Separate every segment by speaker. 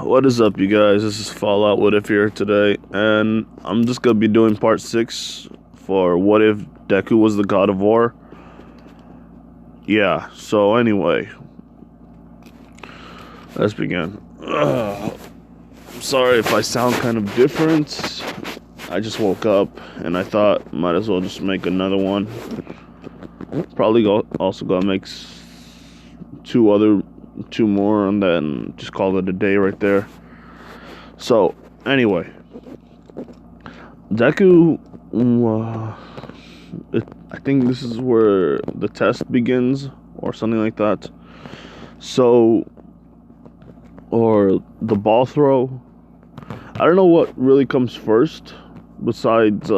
Speaker 1: What is up, you guys? This is Fallout What If here today, and I'm just gonna be doing part 6 for What If Deku Was the God of War. Yeah, so anyway, let's begin. I'm sorry if I sound kind of different. I just woke up, and I thought might as well just make another one. Probably also gonna make two more, and then just call it a day right there. So anyway, Deku, I think this is where the test begins or something like that. So, or the ball throw. I don't know what really comes first besides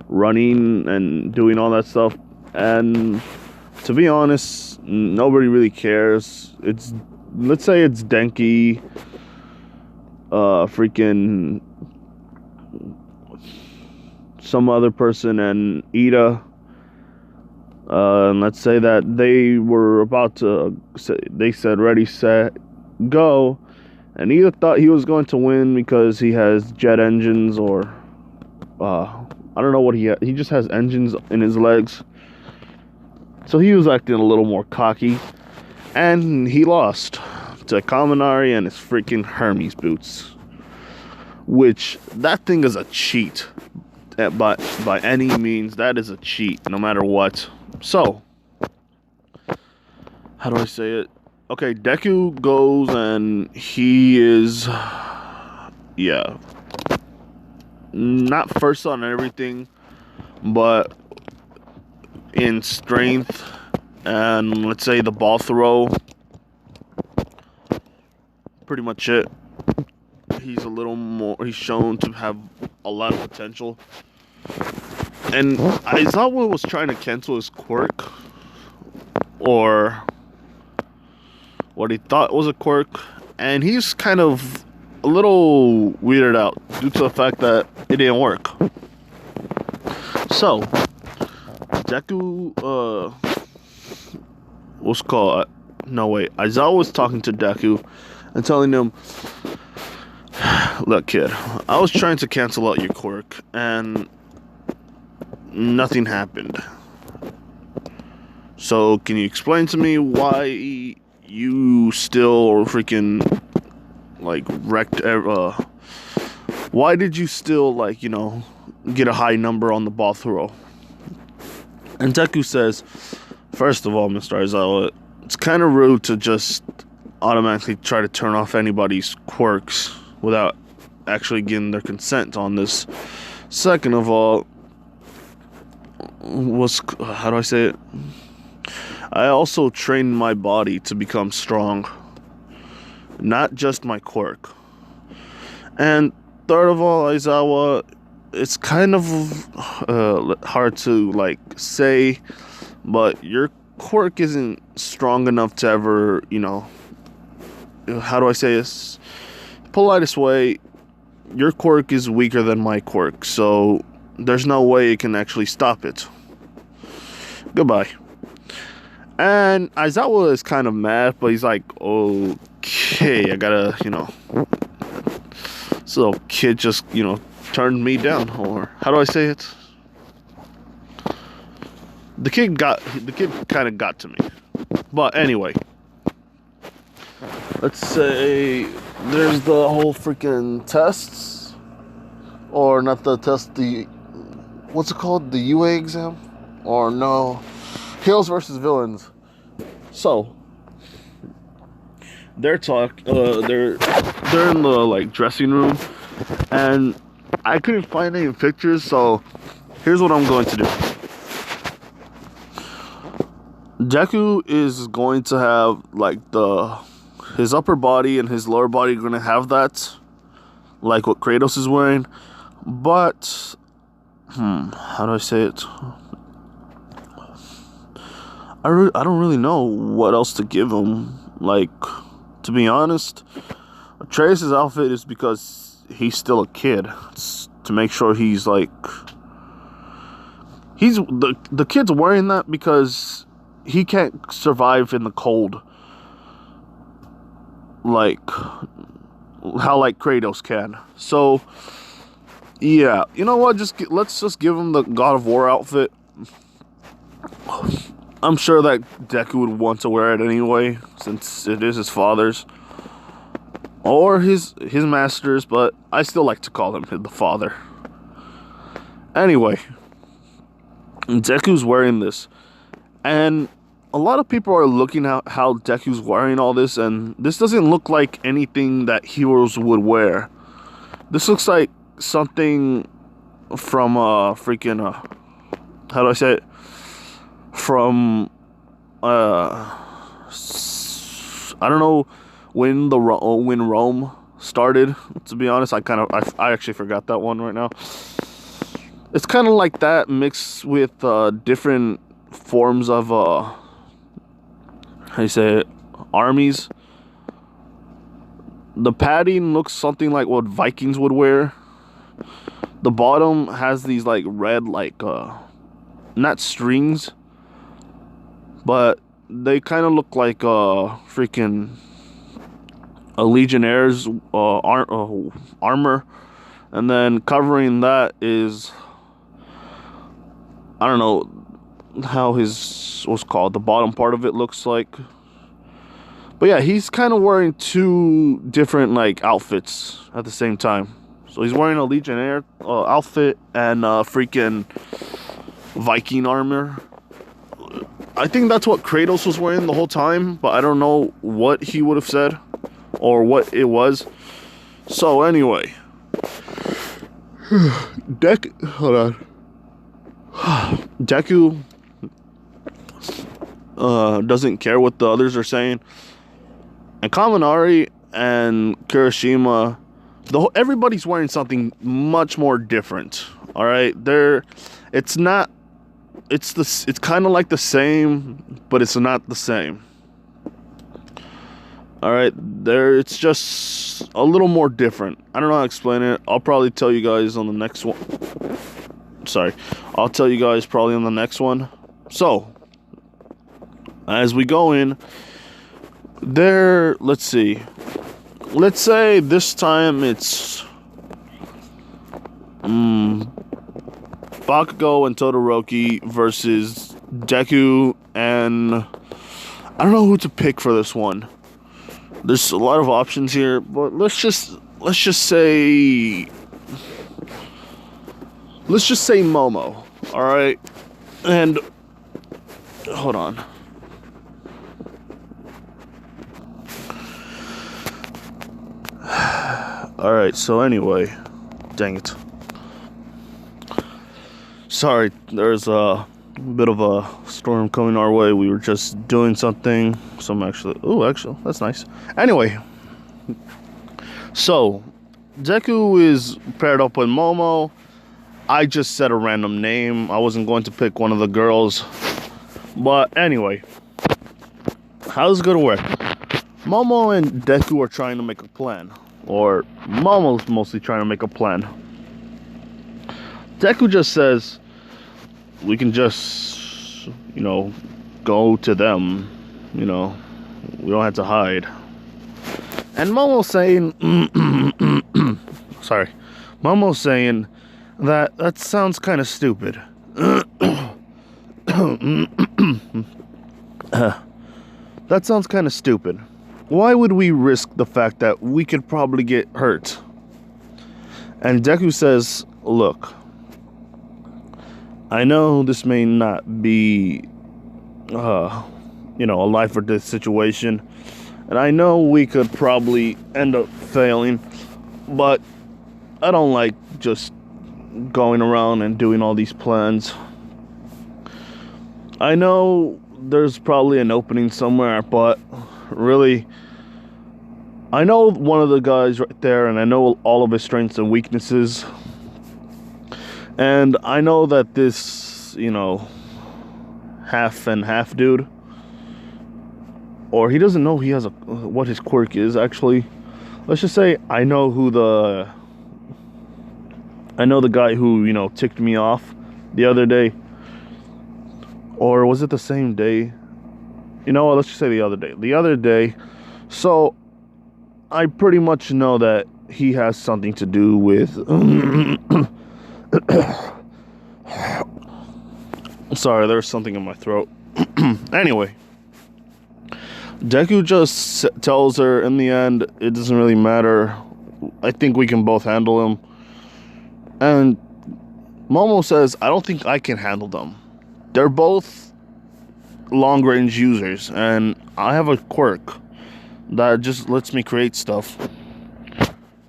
Speaker 1: running and doing all that stuff. And to be honest, nobody really cares. Let's say it's Denki, freaking some other person, and Ida. And let's say that they were about to they said ready, set, go, and Ida thought he was going to win because he has jet engines, or I don't know what he just has engines in his legs. So he was acting a little more cocky, and he lost to Kaminari and his freaking Hermes boots. Which, that thing is a cheat. By any means, that is a cheat, no matter what. So, how do I say it? Okay, Deku goes and he is, yeah, not first on everything, but in strength and, let's say, the ball throw. Pretty much it. He's a little more, he's shown to have a lot of potential. And Aizawa was trying to cancel his quirk, or what he thought was a quirk, and he's kind of a little weirded out due to the fact that it didn't work. So, Deku, Aizawa was talking to Deku and telling him, look, kid, I was trying to cancel out your quirk, and nothing happened. So, can you explain to me why you still freaking, wrecked, why did you still, get a high number on the ball throw? And Deku says, first of all, Mr. Aizawa, it's kind of rude to just automatically try to turn off anybody's quirks without actually getting their consent on this. Second of all, how do I say it? I also trained my body to become strong, not just my quirk. And third of all, Aizawa, it's kind of hard to say, but your quirk isn't strong enough to ever, how do I say this? Politest way, your quirk is weaker than my quirk, so there's no way it can actually stop it. Goodbye. And Aizawa is kind of mad, but he's like, okay, I gotta, this little kid just, turned me down, or how do I say it? The kid kind of got to me. But anyway, let's say there's the whole freaking tests, or not the test, what's it called? The UA exam? Or no, heroes versus villains. So they're in the dressing room, and I couldn't find any pictures, so here's what I'm going to do. Deku is going to have his upper body and his lower body are going to have that, like what Kratos is wearing, but how do I say it? I don't really know what else to give him. To be honest, Atreus' outfit is because he's still a kid. It's to make sure he's the kid's wearing that because he can't survive in the cold. like how like Kratos can. So yeah, you know what? Let's just give him the God of War outfit. I'm sure that Deku would want to wear it anyway, since it is his father's or his master's. But I still like to call him the father. Anyway, Deku's wearing this, and a lot of people are looking at how Deku's wearing all this, and this doesn't look like anything that heroes would wear. This looks like something from freaking how do I say it? From I don't know when when Rome started. To be honest, I actually forgot that one right now. It's kind of like that mixed with different forms of how you say it, armies. The padding looks something like what Vikings would wear. The bottom has these like red not strings, but they kind of look like freaking a Legionnaire's armor, and then covering that is, I don't know how what's called, the bottom part of it looks like. But yeah, he's kind of wearing two different like outfits at the same time. So he's wearing a Legionnaire outfit and freaking Viking armor. I think that's what Kratos was wearing the whole time, but I don't know what he would have said or what it was. So anyway, hold on. Deku doesn't care what the others are saying, and Kaminari and Kirishima, everybody's wearing something much more different. All right, it's not. It's kind of like the same, but it's not the same. All right, it's just a little more different. I don't know how to explain it. I'll probably tell you guys on the next one. Sorry, I'll tell you guys probably on the next one. So, as we go in there, let's see. Let's say this time it's Bakugo and Todoroki versus Deku, and I don't know who to pick for this one. There's a lot of options here, but let's just say Momo. All right, and hold on. All right, so anyway, dang it. Sorry, there's a bit of a storm coming our way. We were just doing something. Actually, that's nice. Anyway, so Deku is paired up with Momo. I just said a random name. I wasn't going to pick one of the girls. But anyway, how's it gonna work? Momo and Deku are trying to make a plan. Or Momo's mostly trying to make a plan. Deku just says, we can just, go to them. We don't have to hide. And Momo's saying, sorry. Momo's saying that sounds kind of stupid. That sounds kind of stupid. Why would we risk the fact that we could probably get hurt? And Deku says, look, I know this may not be, a life or death situation, and I know we could probably end up failing, but I don't like just going around and doing all these plans. I know there's probably an opening somewhere, but really, I know one of the guys right there, and I know all of his strengths and weaknesses. And I know that this, half and half dude, or he doesn't know he has what his quirk is, actually. Let's just say I know the guy who, ticked me off the other day. Or was it the same day? Let's just say the other day. The other day. So, I pretty much know that he has something to do with... Sorry, there's something in my throat. Anyway, Deku just tells her in the end, it doesn't really matter. I think we can both handle him. And Momo says, I don't think I can handle them. They're both long-range users, and I have a quirk that just lets me create stuff.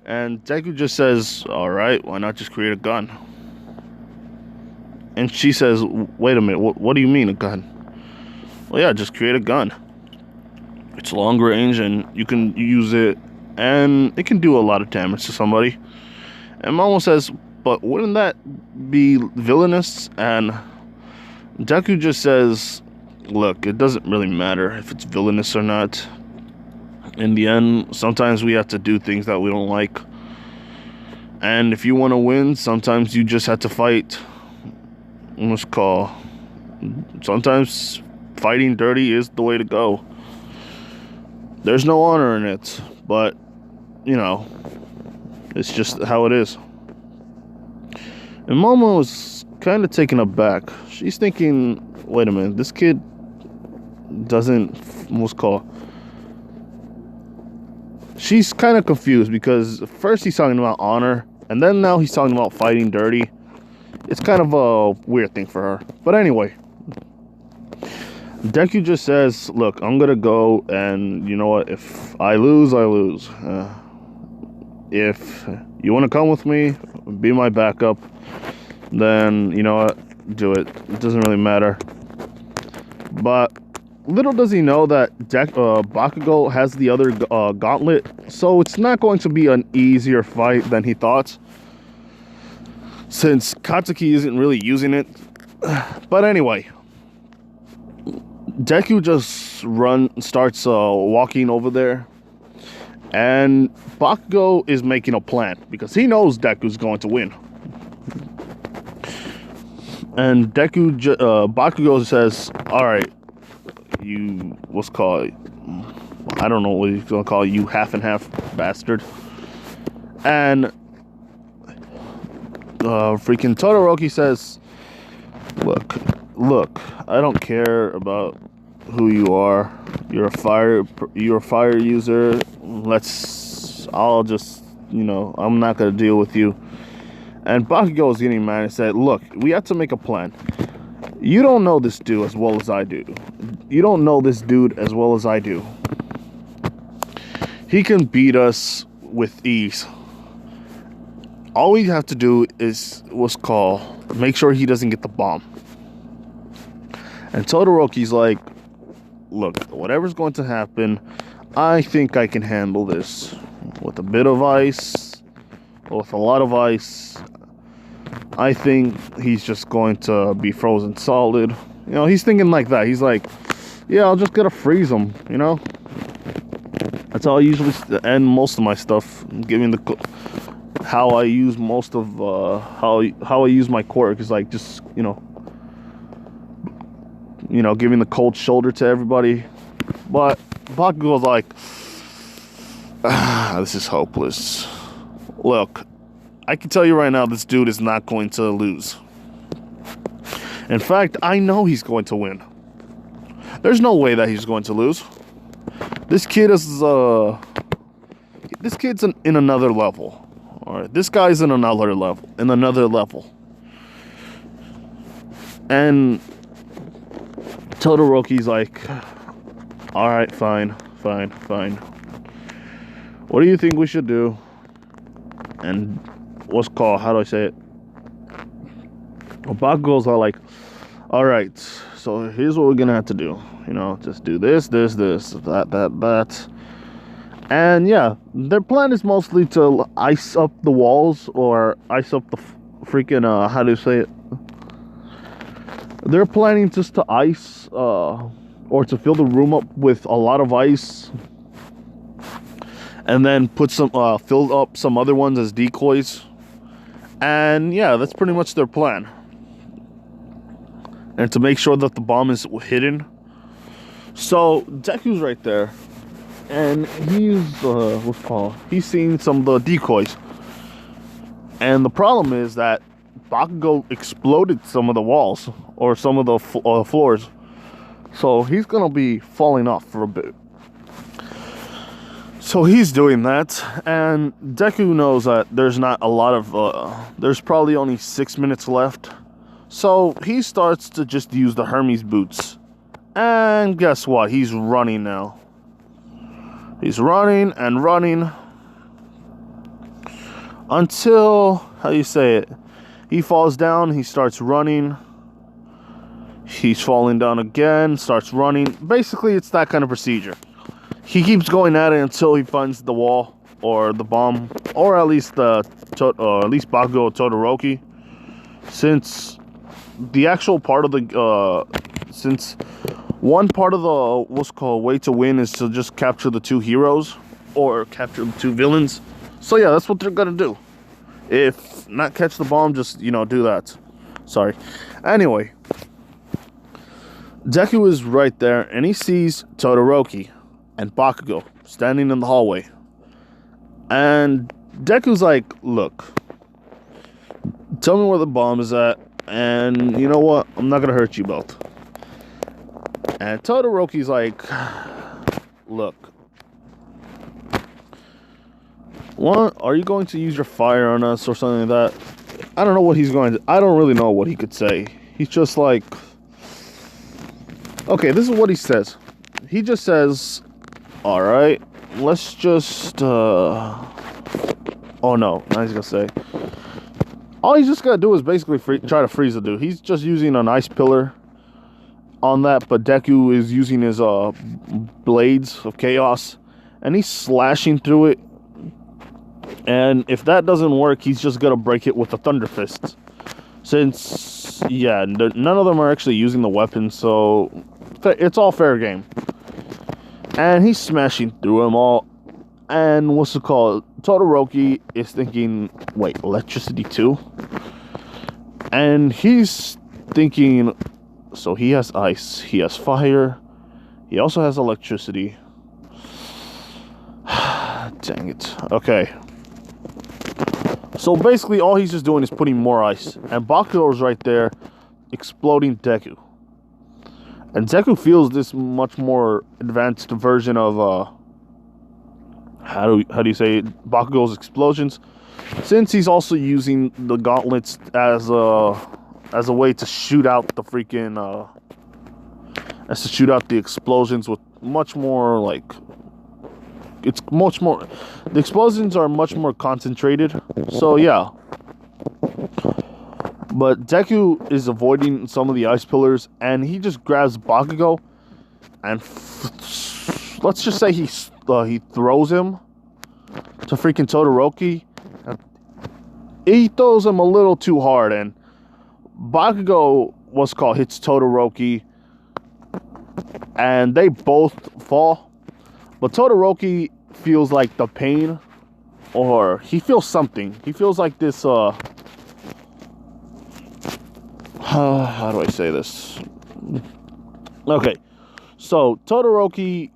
Speaker 1: And Deku just says, alright, why not just create a gun? And she says, wait a minute, what do you mean a gun? Well, yeah, just create a gun. It's long range and you can use it and it can do a lot of damage to somebody. And Momo says, but wouldn't that be villainous? And Deku just says, look, it doesn't really matter if it's villainous or not. In the end, sometimes we have to do things that we don't like. And if you want to win, sometimes you just have to fight. Sometimes fighting dirty is the way to go. There's no honor in it, but, you know, it's just how it is. And Momo is kind of taken aback. She's thinking, wait a minute, this kid doesn't, she's kind of confused because first he's talking about honor, and then now he's talking about fighting dirty. It's kind of a weird thing for her. But anyway, Deku just says, look, I'm gonna go, and you know what, if I lose, I lose. If you want to come with me, be my backup, then you know what, do it. It doesn't really matter. But little does he know that Bakugo has the other gauntlet, so it's not going to be an easier fight than he thought, since Katsuki isn't really using it. But anyway, Deku just starts walking over there, and Bakugo is making a plan because he knows Deku's going to win. And Bakugo says, all right, you, I don't know what he's gonna call you, half and half bastard. And freaking Todoroki says, look, I don't care about who you are. You're a fire user. I'll just, I'm not gonna deal with you. And Bakugo is getting mad and said, look, we have to make a plan. You don't know this dude as well as I do. You don't know this dude as well as I do. He can beat us with ease. All we have to do is make sure he doesn't get the bomb. And Todoroki's like, look, whatever's going to happen, I think I can handle this. With a bit of ice, with a lot of ice, I think he's just going to be frozen solid. He's thinking like that. He's like, yeah, I'll just gotta freeze him, That's how I usually end most of my stuff. Giving how I use most of, how I use my quirk is like just, giving the cold shoulder to everybody. But Bakugo's like, this is hopeless. Look, I can tell you right now, this dude is not going to lose. In fact, I know he's going to win. There's no way that he's going to lose. This kid is, this kid's in another level. All right, this guy's in another level. And Todoroki's like, all right, fine. What do you think we should do? And how do I say it? Bakugo's all like, all right, so here's what we're gonna have to do. Just do this, that. And yeah, their plan is mostly to ice up the walls or ice up the freaking, how do you say it? They're planning just to ice, or to fill the room up with a lot of ice. And then put fill up some other ones as decoys. And yeah, that's pretty much their plan. And to make sure that the bomb is hidden. So Deku's right there. and he's what's it called? He's seen some of the decoys, and the problem is that Bakugo exploded some of the walls or some of the floors, so he's gonna be falling off for a bit. So he's doing that, and Deku knows that there's not a lot of, there's probably only 6 minutes left. So he starts to just use the Hermes boots. And guess what? He's running now. He's running and running until, how do you say it? He falls down, he starts running. He's falling down again, starts running. Basically, it's that kind of procedure. He keeps going at it until he finds the wall or the bomb, or at least Bakugo Todoroki. Since the actual part of the since one part of the what's called way to win is to just capture the two heroes or capture the two villains. So yeah, that's what they're gonna do. If not catch the bomb, just do that. Sorry. Anyway, Deku is right there, and he sees Todoroki and Bakugo standing in the hallway. And Deku's like, look, tell me where the bomb is at, and you know what? I'm not gonna hurt you both. And Todoroki's like, look, what? Are you going to use your fire on us or something like that? I don't know what he's going to... I don't really know what he could say. He's just like... Okay, this is what he says. He just says... Alright, let's just, Oh no, now he's gonna say. All he's just gotta do is basically try to freeze the dude. He's just using an ice pillar on that, but Deku is using his, blades of chaos. And he's slashing through it. And if that doesn't work, he's just gonna break it with the Thunder Fist. Since, yeah, none of them are actually using the weapon, so it's all fair game. And he's smashing through them all. And what's it called? Todoroki is thinking, wait, electricity too? And he's thinking, so he has ice, he has fire, he also has electricity. Dang it. Okay. So basically all he's just doing is putting more ice. And Bakugo's right there, exploding Deku. And Deku feels this much more advanced version of, how do you say it? Bakugo's explosions. Since he's also using the gauntlets as a way to shoot out the freaking, as to shoot out the explosions with much more, like, it's much more, the explosions are much more concentrated. So, yeah. But Deku is avoiding some of the ice pillars, and he just grabs Bakugo, and let's just say he throws him to freaking Todoroki. He throws him a little too hard, and Bakugo, hits Todoroki, and they both fall. But Todoroki feels like the pain, or he feels something. He feels like this, how do I say this? Okay, so Todoroki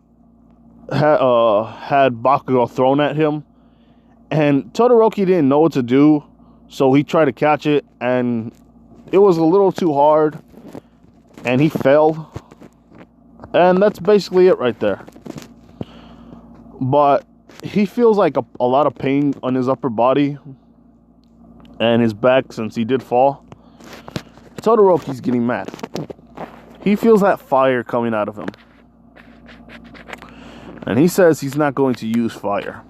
Speaker 1: had Bakugo thrown at him, and Todoroki didn't know what to do, so he tried to catch it, and it was a little too hard, and he fell, and that's basically it right there. But he feels like a lot of pain on his upper body and his back since he did fall. Todoroki's getting mad. He feels that fire coming out of him. And he says he's not going to use fire.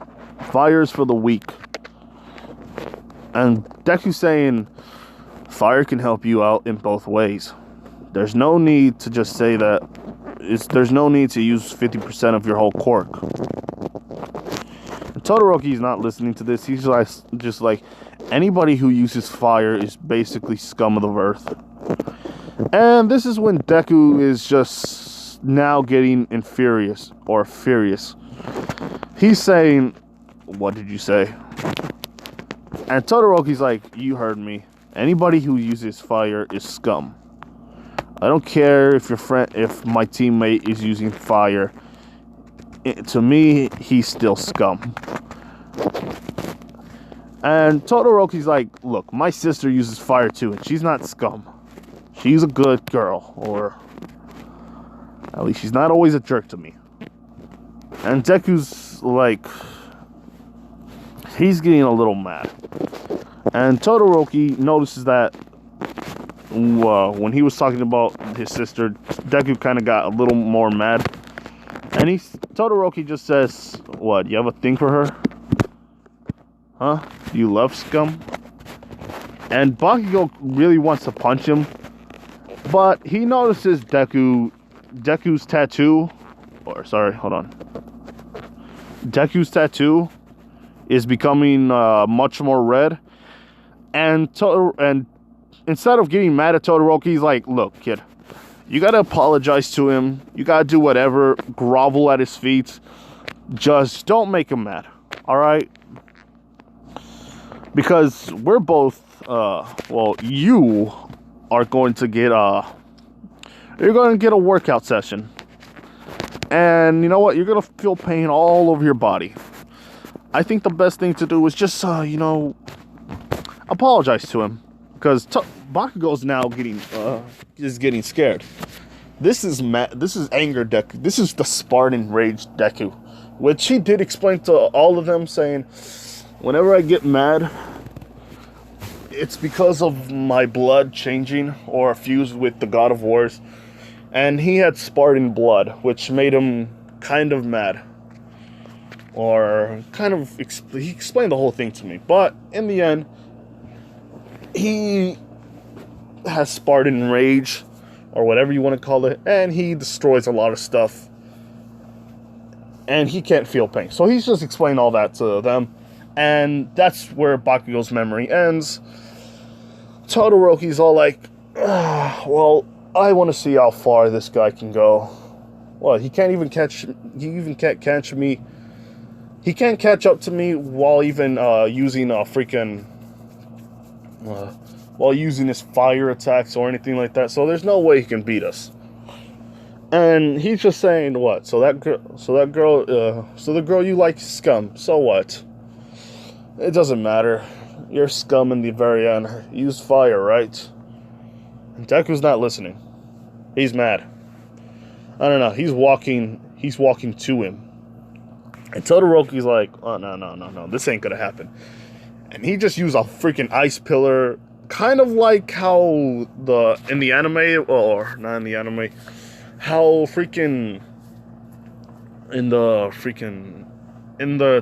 Speaker 1: Fire is for the weak. And Deku's saying fire can help you out in both ways. There's no need to just say that. There's no need to use 50% of your whole quirk. And Todoroki's not listening to this. He's just like, anybody who uses fire is basically scum of the earth. And this is when Deku is just now getting furious. He's saying, what did you say? And Todoroki's like, you heard me. Anybody who uses fire is scum. I don't care if my teammate is using fire. to me, he's still scum. And Todoroki's like, look, my sister uses fire too, and she's not scum. She's a good girl, or at least she's not always a jerk to me. And Deku's like, he's getting a little mad. And Todoroki notices that when he was talking about his sister, Deku kind of got a little more mad. And Todoroki just says, what, you have a thing for her? Huh? You love scum? And Bakugo really wants to punch him. But he notices Deku's tattoo. Or, sorry, hold on. Deku's tattoo is becoming much more red. And instead of getting mad at Todoroki, he's like, look, kid, you gotta apologize to him. You gotta do whatever. Grovel at his feet. Just don't make him mad. Alright? Because we're both, well, you are going to get, you're going to get a workout session. And you know what? You're going to feel pain all over your body. I think the best thing to do is just, apologize to him. Because Bakugo's now getting scared. This is anger Deku. This is the Spartan rage Deku. Which he did explain to all of them, saying, whenever I get mad, it's because of my blood changing or fused with the God of Wars. And he had Spartan blood, which made him kind of mad. Or kind of, he explained the whole thing to me. But in the end, he has Spartan rage, or whatever you want to call it. And he destroys a lot of stuff. And he can't feel pain. So he's just explained all that to them. And that's where Bakugo's memory ends. Todoroki's all like, well, I want to see how far this guy can go. Well, he can't catch me. He can't catch up to me while even using while using his fire attacks or anything like that. So there's no way he can beat us. And he's just saying, what? So the girl you like is scum. So what? It doesn't matter. You're scum in the very end. Use fire, right? And Deku's not listening. He's mad. I don't know. He's walking to him. And Todoroki's like, oh, no. This ain't gonna happen. And he just used a freaking ice pillar. Kind of like how in the anime, or not in the anime, how freaking in the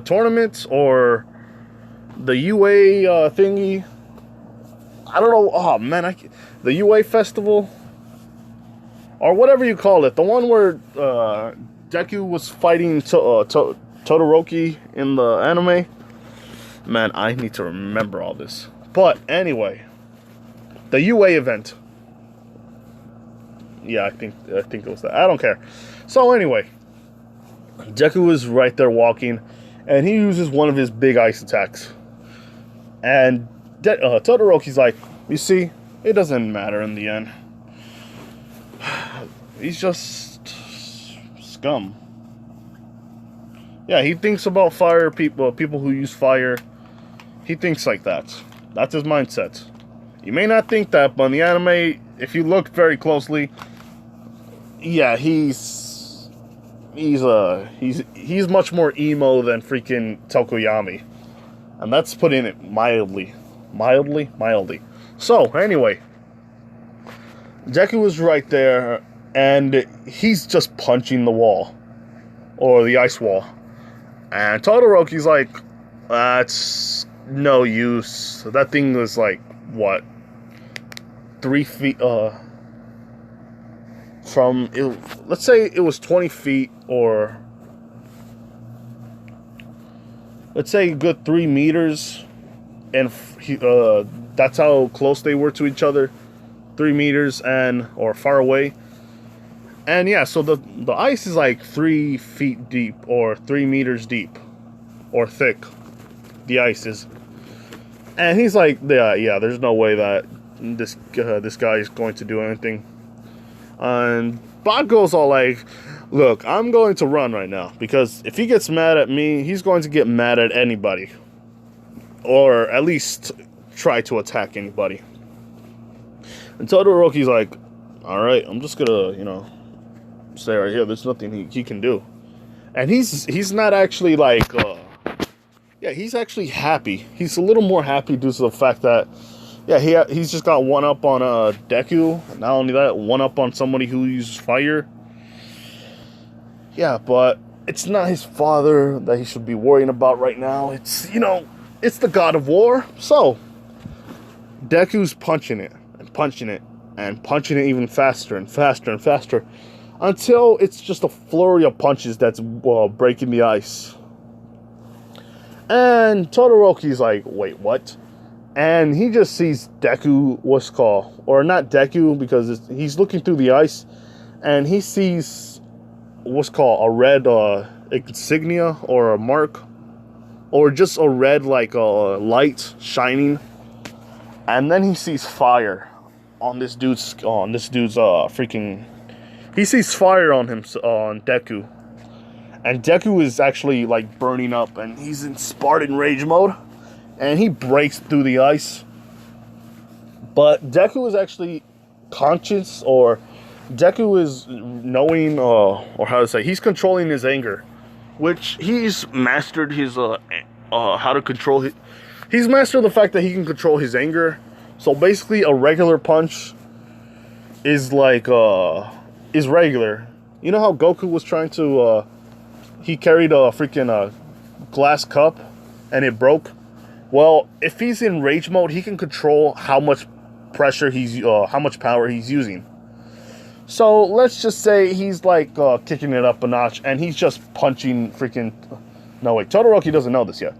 Speaker 1: tournaments or the UA thingy. I don't know. Oh man, the UA festival or whatever you call it, the one where Deku was fighting Todoroki in the anime. Man, I need to remember all this. But anyway, the UA event. Yeah, I think it was that. I don't care. So anyway, Deku is right there walking, and he uses one of his big ice attacks. And Todoroki's like, you see, it doesn't matter in the end. He's just scum. Yeah, he thinks about fire people who use fire. He thinks like that. That's his mindset. You may not think that, but in the anime, if you look very closely, yeah, he's much more emo than freaking Tokoyami. And that's putting it mildly. So, anyway, Deku is right there, and he's just punching the wall. Or the ice wall. And Todoroki's like, that's no use. That thing was like, what? 3 feet, let's say it was 20 feet, or let's say a good 3 meters, and that's how close they were to each other, 3 meters or far away. And yeah, so the ice is like 3 feet deep, or 3 meters deep, or thick. The ice is, and he's like, yeah, there's no way that this guy is going to do anything. And Bakugo's all like, Look, I'm going to run right now, because if he gets mad at me, he's going to get mad at anybody. Or at least try to attack anybody. And Todoroki's like, alright, I'm just gonna, stay right here. There's nothing he can do. And he's not actually like, yeah, he's actually happy. He's a little more happy due to the fact that, yeah, he's just got one up on Deku. Not only that, one up on somebody who uses fire. Yeah, but it's not his father that he should be worrying about right now. It's, it's the god of war. So, Deku's punching it, and punching it, and punching it even faster and faster and faster, until it's just a flurry of punches that's breaking the ice. And Todoroki's like, wait, what? And he just sees Deku, or not Deku, because he's looking through the ice, and he sees what's called a red insignia, or a mark, or just a red light shining. And then he sees fire on this dude's freaking. He sees fire on Deku. And Deku is actually like burning up, and he's in Spartan rage mode, and he breaks through the ice. But Deku is actually conscious, or Deku is knowing, or how to say, he's controlling his anger, which he's mastered his how to control it. He's mastered the fact that he can control his anger. So basically, a regular punch is like is regular. You know how Goku was trying to he carried a freaking glass cup and it broke? Well, if he's in rage mode, he can control how much pressure how much power he's using. So let's just say he's like kicking it up a notch, and he's just punching freaking. No wait, Todoroki doesn't know this yet,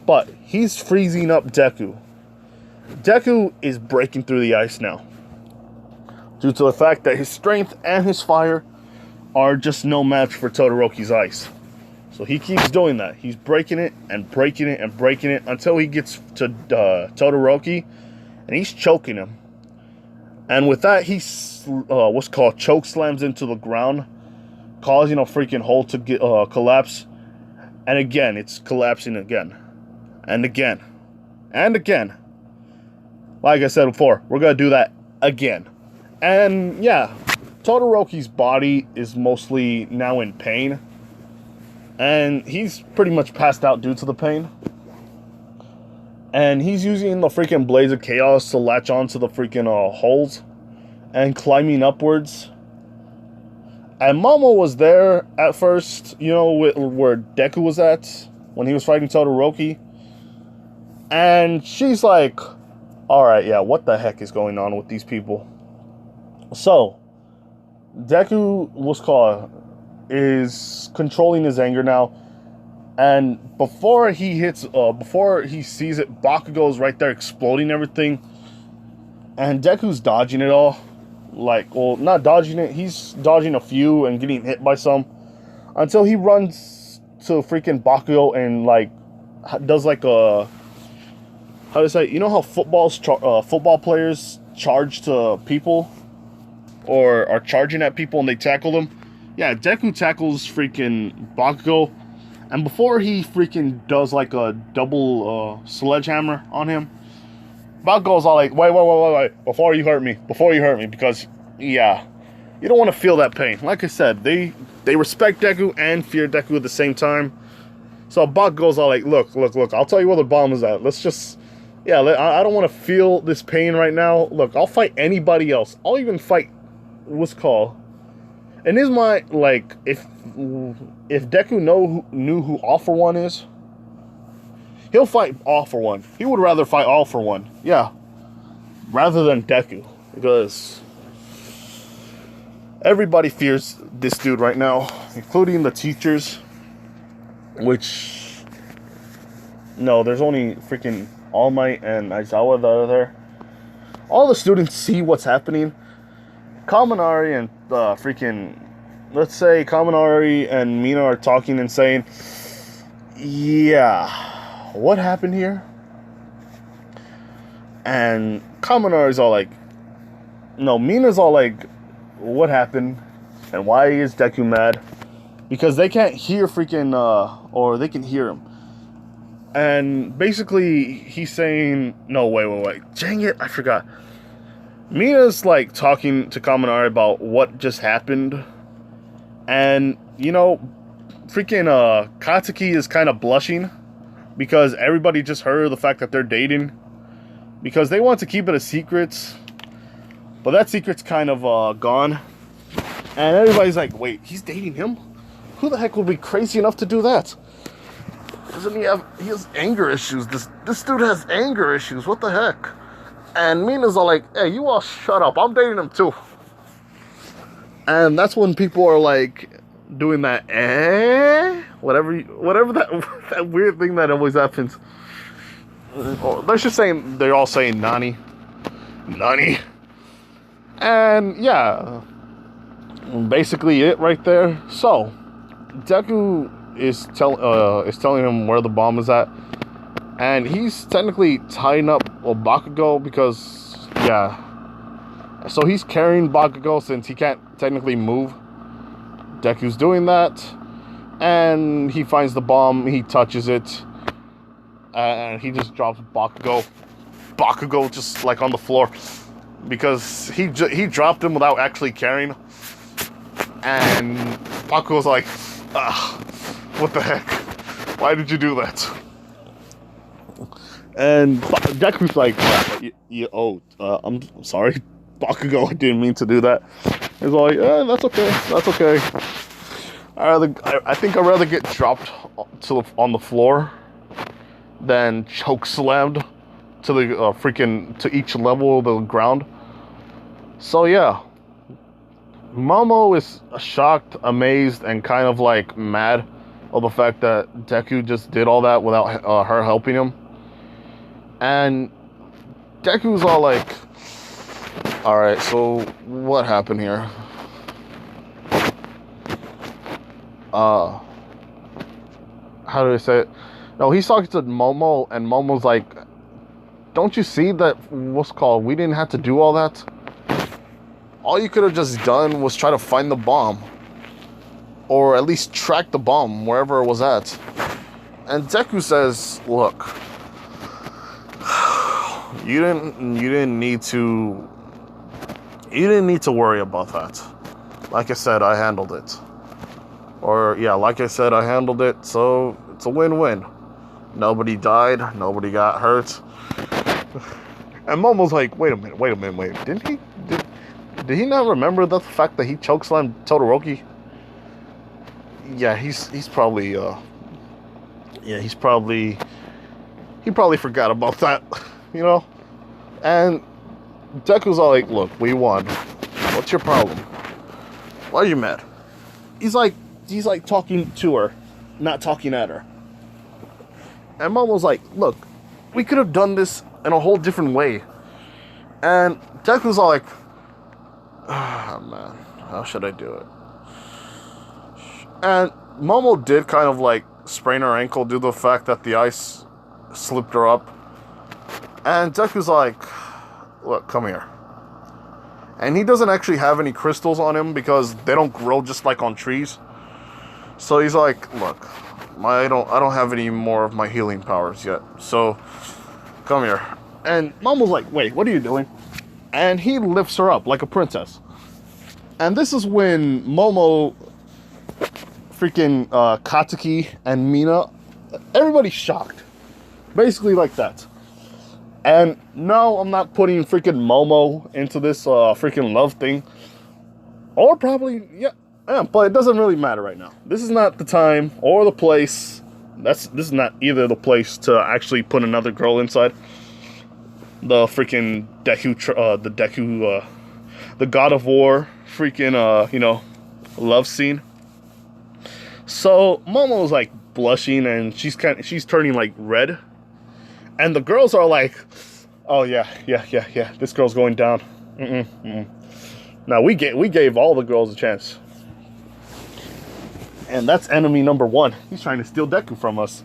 Speaker 1: but he's freezing up Deku. Deku is breaking through the ice now, due to the fact that his strength and his fire are just no match for Todoroki's ice. So he keeps doing that. He's breaking it and breaking it and breaking it until he gets to Todoroki, and he's choking him. And with that, he choke slams into the ground, causing a freaking hole to get collapse. And again, it's collapsing again, and again, and again. Like I said before, we're gonna do that again. And yeah, Todoroki's body is mostly now in pain, and he's pretty much passed out due to the pain. And he's using the freaking Blades of Chaos to latch onto the freaking holes and climbing upwards. And Momo was there at first, where Deku was at when he was fighting Todoroki. And she's like, alright, yeah, what the heck is going on with these people? So, Deku is controlling his anger now. And before he sees it, Bakugo's right there exploding everything. And Deku's dodging it all. Not dodging it, he's dodging a few and getting hit by some. Until he runs to freaking Bakugo and, does a... How to say, you know how football players charge to people? Or are charging at people and they tackle them? Yeah, Deku tackles freaking Bakugo. And before he freaking does a double sledgehammer on him, Bakugo's all like, wait, before you hurt me, because, yeah, you don't want to feel that pain. Like I said, they respect Deku and fear Deku at the same time. So Bakugo's all like, look, I'll tell you where the bomb is at. Let's just, yeah, I don't want to feel this pain right now. Look, I'll fight anybody else. I'll even fight, and is my, if Deku knew who All For One is, he'll fight All For One. He would rather fight All For One, yeah, rather than Deku, because everybody fears this dude right now, including the teachers, which, no, there's only freaking All Might and Aizawa that are there. All the students see what's happening. Kaminari and let's say Kaminari and Mina are talking and saying, yeah, what happened here? And Kaminari's all like, no, Mina's all like, what happened? And why is Deku mad? because they can't hear freaking, or they can hear him. And basically, he's saying, no, wait. Dang it, I forgot. Mina's like talking to Kaminari about what just happened. And, you know, freaking Katsuki is kind of blushing because everybody just heard the fact that they're dating. Because they want to keep it a secret. But that secret's kind of gone. And everybody's like, wait, he's dating him? Who the heck would be crazy enough to do that? Doesn't he has anger issues? This dude has anger issues. What the heck? And Mina's all like, hey, you all shut up. I'm dating him too. And that's when people are like doing that, whatever that weird thing that always happens. Or they're just saying, they're all saying Nani. And yeah, basically it right there. So Deku is telling him where the bomb is at, and he's technically tying up Bakugo because so he's carrying Bakugo since he can't technically move. Deku's doing that, and he finds the bomb. He touches it, and he just drops Bakugo just like on the floor because he dropped him without actually carrying. And Bakugo's like, what the heck? Why did you do that? And Deku's like, I'm sorry, Bakugo, I didn't mean to do that. He's like, that's okay. I think I'd rather get dropped on the floor than choke slammed to the to each level of the ground. So yeah, Momo is shocked, amazed, and kind of like mad of the fact that Deku just did all that without her helping him. And Deku's all like, alright, so what happened here? How do I say it? No, he's talking to Momo, and Momo's like, don't you see that, we didn't have to do all that? All you could have just done was try to find the bomb. Or at least track the bomb wherever it was at. And Deku says, look, you didn't need to worry about that. Like I said, I handled it. So it's a win-win. Nobody died, nobody got hurt. And Momo's like, wait a minute. Did he not remember the fact that he chokeslammed Todoroki? Yeah, he probably forgot about that, you know? And Deku's all like, look, we won. What's your problem? Why are you mad? He's like talking to her, not talking at her. And Momo's like, look, we could have done this in a whole different way. And Deku's all like, man, how should I do it? And Momo did kind of like sprain her ankle due to the fact that the ice slipped her up. And Deku's like, look, come here. And he doesn't actually have any crystals on him because they don't grow just like on trees. So he's like, look, I don't have any more of my healing powers yet. So come here. And Momo's like, wait, what are you doing? And he lifts her up like a princess. And this is when Momo, freaking Katsuki, and Mina, everybody's shocked. Basically like that. And no, I'm not putting freaking Momo into this freaking love thing. Or probably, yeah, but it doesn't really matter right now. This is not the time or the place. This is not either the place to actually put another girl inside. The freaking Deku, the God of War freaking, love scene. So Momo's like blushing and she's turning like red. And the girls are like, oh yeah, this girl's going down. Now we gave all the girls a chance. And that's enemy number one. He's trying to steal Deku from us.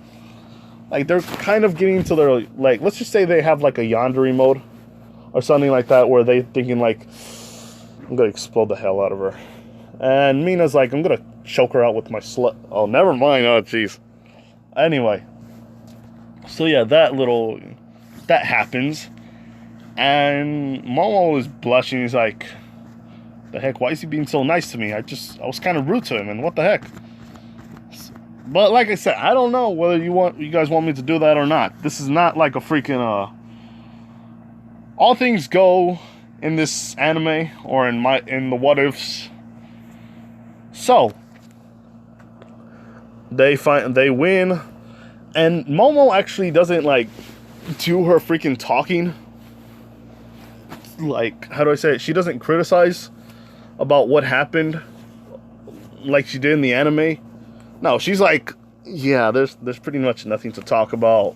Speaker 1: Like, they're kind of getting to their, like, let's just say they have like a yandere mode or something like that, where they thinking like, I'm gonna explode the hell out of her. And Mina's like, I'm gonna choke her out with my slut. Oh, never mind. Oh, jeez. Anyway. So yeah, that happens. And Momo is blushing. He's like, the heck, why is he being so nice to me? I was kind of rude to him, and what the heck? But like I said, I don't know whether you guys want me to do that or not. This is not like a freaking all things go in this anime or in the what ifs. So they win, and Momo actually doesn't like do her freaking talking. Like, how do I say it? She doesn't criticize about what happened like she did in the anime. No, she's like, yeah, there's pretty much nothing to talk about.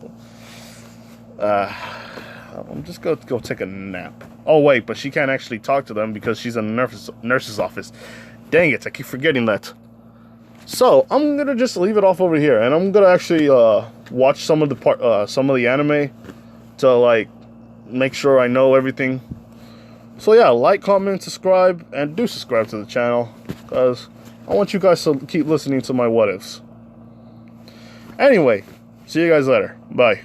Speaker 1: I'm just gonna go take a nap. Oh wait, but she can't actually talk to them because she's in the nurse's office. Dang it, I keep forgetting that. So I'm gonna just leave it off over here, and I'm gonna actually watch some of the anime to like make sure I know everything. So yeah, like, comment, subscribe, and do subscribe to the channel, because I want you guys to keep listening to my what ifs. Anyway, see you guys later. Bye.